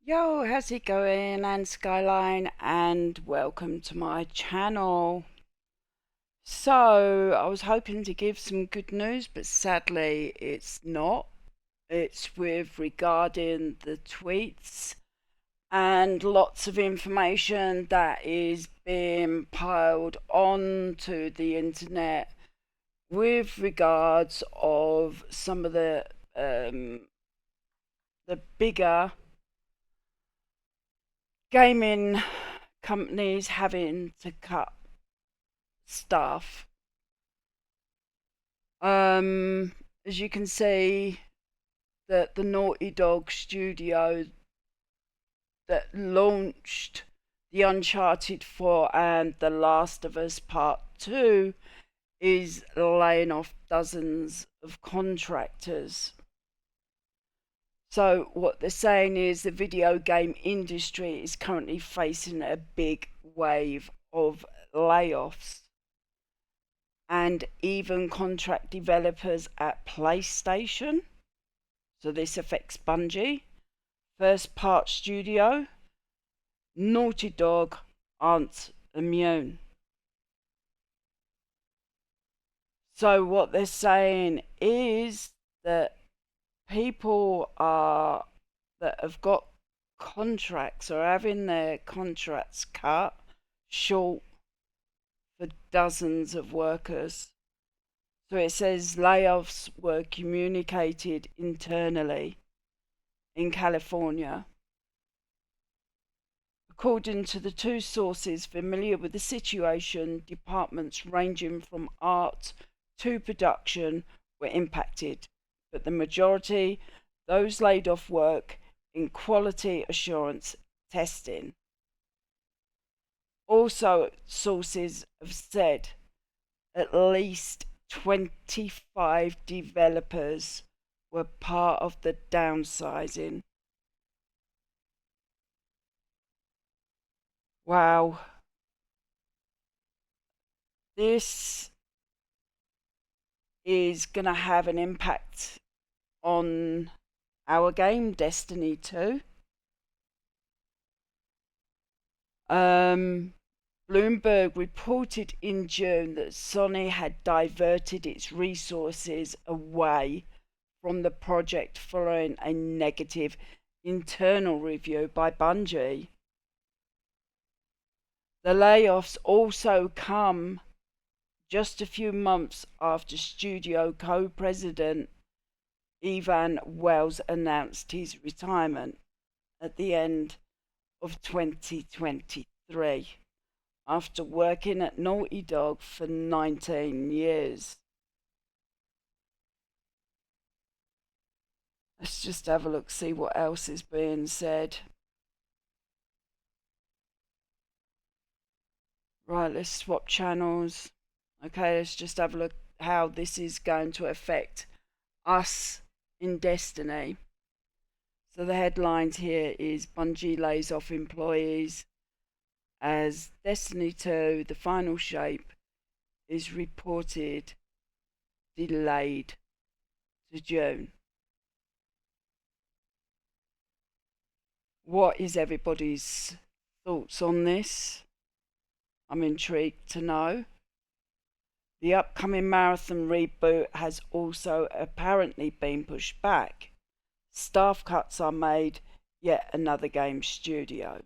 Yo, how's it going? And Skyline, and welcome to my channel. So, I was hoping to give some good news, but sadly, it's not. It's with regarding the tweets and lots of information that is being piled onto the internet with regards of some of the bigger gaming companies having to cut staff. As you can see, that the Naughty Dog studio that launched the Uncharted 4 and The Last of Us Part 2 is laying off dozens of contractors. So what they're saying is the video game industry is currently facing a big wave of layoffs, and even contract developers at PlayStation. So this affects Bungie, First Part Studio, Naughty Dog aren't immune. So what they're saying is that people that have got contracts or having their contracts cut short for dozens of workers. So it says layoffs were communicated internally in California. According to the two sources familiar with the situation, departments ranging from art to production were impacted, but the majority, those laid off, work in quality assurance testing. Also, sources have said at least 25 developers were part of the downsizing. Wow. This is going to have an impact on our game, Destiny 2. Bloomberg reported in June that Sony had diverted its resources away from the project following a negative internal review by Bungie. The layoffs also come just a few months after studio co-president Evan Wells announced his retirement at the end of 2023 after working at Naughty Dog for 19 years. Let's just have a look, see what else is being said. Right, let's swap channels. Okay, let's just have a look how this is going to affect us in Destiny. So the headlines here is Bungie lays off employees as Destiny 2, the final shape, is reported delayed to June. What is everybody's thoughts on this? I'm intrigued to know. The upcoming marathon reboot has also apparently been pushed back. Staff cuts are made, yet another game studio.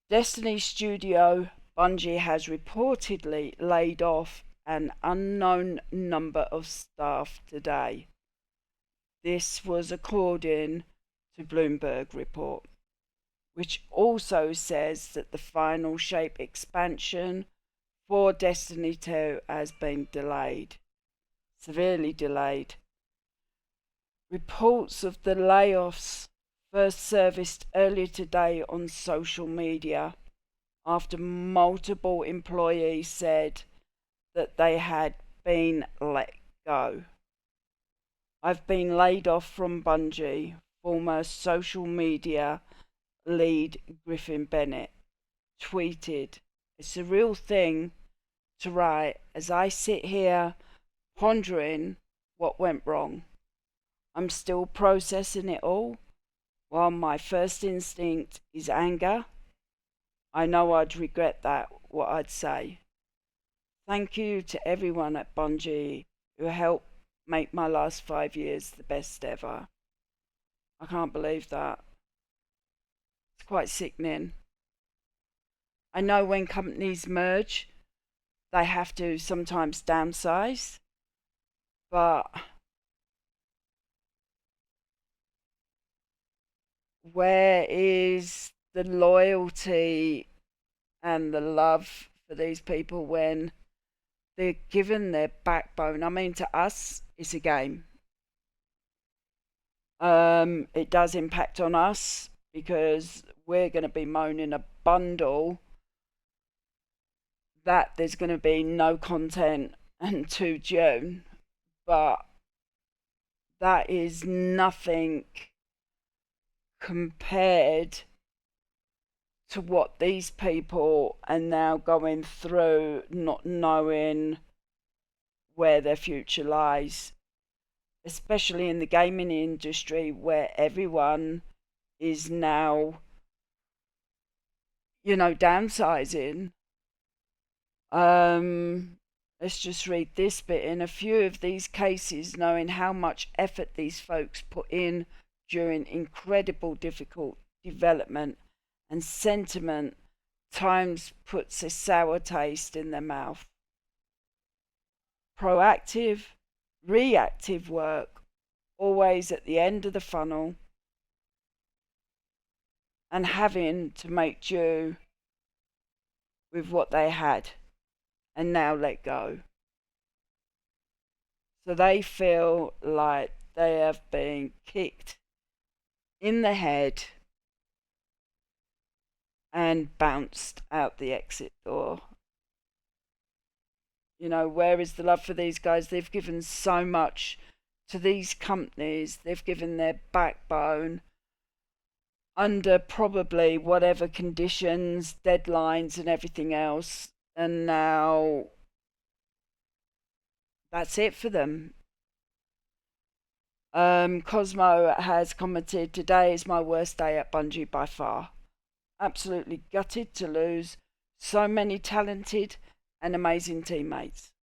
Destiny Studio, Bungie has reportedly laid off an unknown number of staff today. This was according to Bloomberg report, which also says that the final shape expansion for Destiny 2 has been delayed, severely delayed. Reports of the layoffs first surfaced earlier today on social media after multiple employees said that they had been let go. I've been laid off from Bungie, former social media lead Griffin Bennett tweeted. It's a real thing to write as I sit here pondering what went wrong. I'm still processing it all. While my first instinct is anger, I know I'd regret that, what I'd say. Thank you to everyone at Bungie who helped make my last 5 years the best ever. I can't believe that. It's quite sickening. I know when companies merge, they have to sometimes downsize, but where is the loyalty and the love for these people when they're given their backbone? I mean, to us, it's a game. It does impact on us because we're going to be moaning a bundle that there's going to be no content until June, but that is nothing compared to what these people are now going through, not knowing where their future lies, especially in the gaming industry where everyone is now, downsizing. Let's just read this bit. In a few of these cases, knowing how much effort these folks put in during incredible difficult development and sentiment times puts a sour taste in their mouth. Proactive, reactive work, always at the end of the funnel, and having to make do with what they had and now let go. So they feel like they have been kicked in the head and bounced out the exit door. Where is the love for these guys? They've given so much to these companies. They've given their backbone under probably whatever conditions, deadlines and everything else. And now that's it for them. Cosmo has commented, today is my worst day at Bungie by far. Absolutely gutted to lose so many talented and amazing teammates.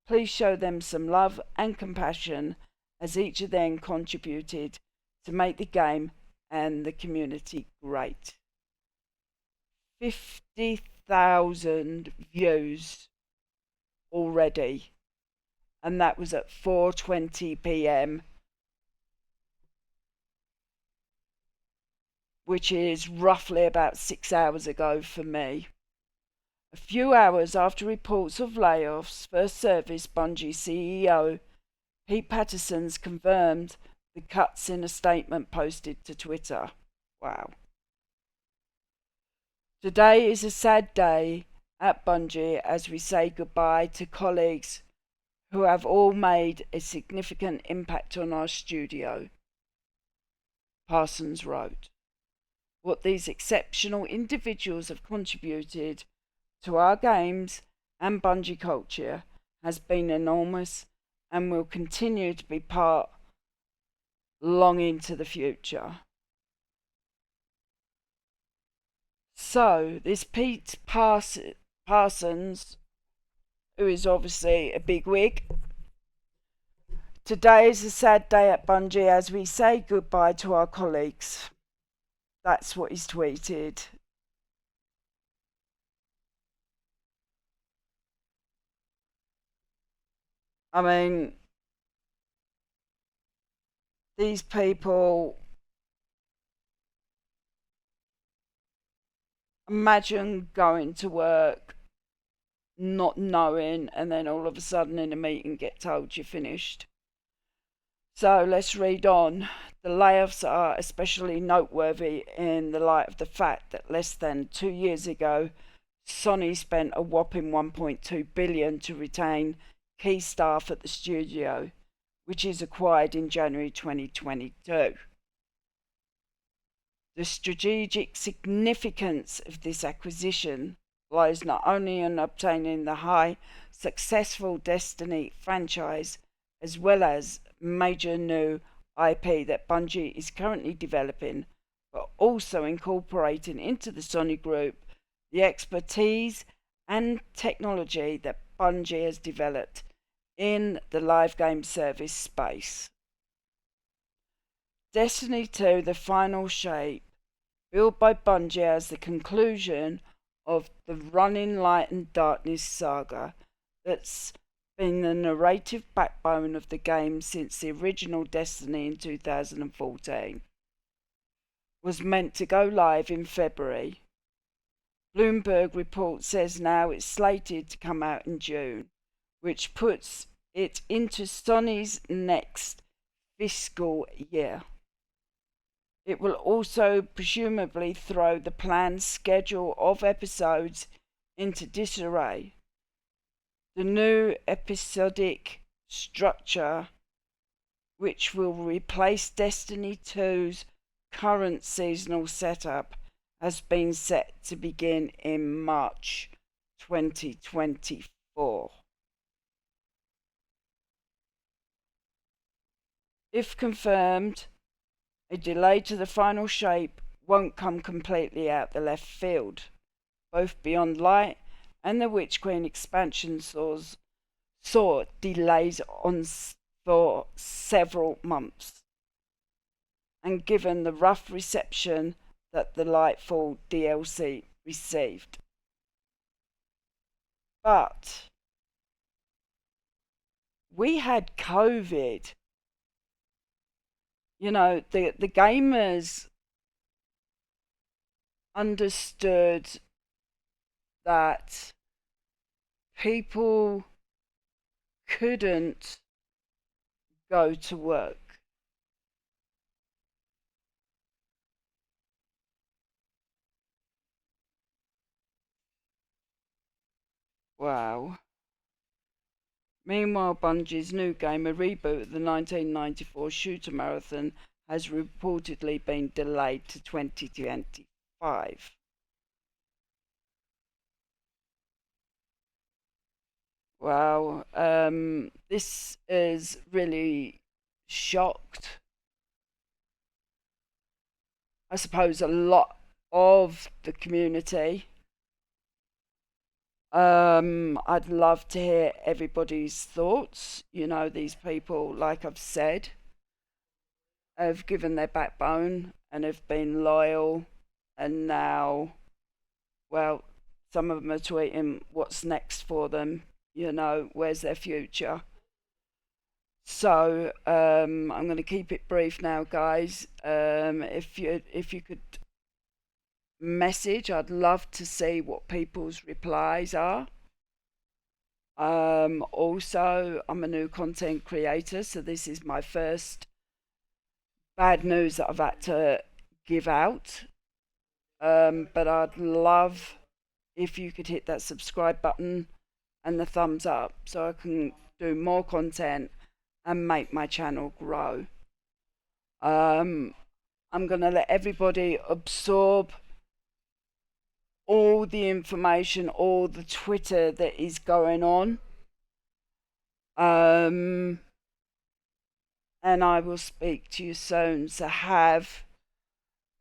Please show them some love and compassion as each of them contributed to make the game and the community great. 50,000 views already, and that was at 4:20 p.m, which is roughly about 6 hours ago for me. A few hours after reports of layoffs, First Service Bungie CEO Pete Patterson's confirmed the cuts in a statement posted to Twitter. Wow. Today is a sad day at Bungie as we say goodbye to colleagues who have all made a significant impact on our studio. Parsons wrote, what these exceptional individuals have contributed to our games and Bungie culture has been enormous and will continue to be part long into the future. So, this Pete Parsons, who is obviously a bigwig, today is a sad day at Bungie as we say goodbye to our colleagues. That's what he's tweeted. I mean, these people, imagine going to work not knowing and then all of a sudden in a meeting get told you're finished. So let's read on. The layoffs are especially noteworthy in the light of the fact that less than 2 years ago, Sony spent a whopping $1.2 billion to retain key staff at the studio, which is acquired in January 2022. The strategic significance of this acquisition lies not only in obtaining the high successful Destiny franchise, as well as major new IP that Bungie is currently developing also incorporating into the Sony Group the expertise and technology that Bungie has developed in the live game service space. Destiny 2: The Final Shape, built by Bungie as the conclusion of the Running Light and Darkness saga that's been the narrative backbone of the game since the original Destiny in 2014, was meant to go live in February. Bloomberg report says now it's slated to come out in June, which puts it into Sony's next fiscal year. It will also presumably throw the planned schedule of episodes into disarray. The new episodic structure, which will replace Destiny 2's current seasonal setup, has been set to begin in March 2024. If confirmed, a delay to the Final Shape won't come completely out the left field. Both Beyond Light and the Witch Queen expansion saw delays for several months. And given the rough reception that the Lightfall DLC received. But we had COVID. You know, the gamers understood that people couldn't go to work. Wow. Meanwhile, Bungie's new game, a reboot of the 1994 shooter marathon, has reportedly been delayed to 2025. Wow, this is really shocked, I suppose, a lot of the community. I'd love to hear everybody's thoughts. You know, these people, like I've said, have given their backbone and have been loyal, and now, well, some of them are tweeting what's next for them. You know, where's their future? So I'm going to keep it brief now, guys. If you could message, I'd love to see what people's replies are. Also, I'm a new content creator, so this is my first bad news that I've had to give out. But I'd love if you could hit that subscribe button and the thumbs up so I can do more content and make my channel grow. I'm going to let everybody absorb all the information, all the Twitter that is going on. And I will speak to you soon. So have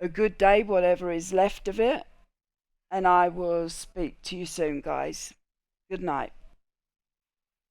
a good day, whatever is left of it. And I will speak to you soon, guys. Good night.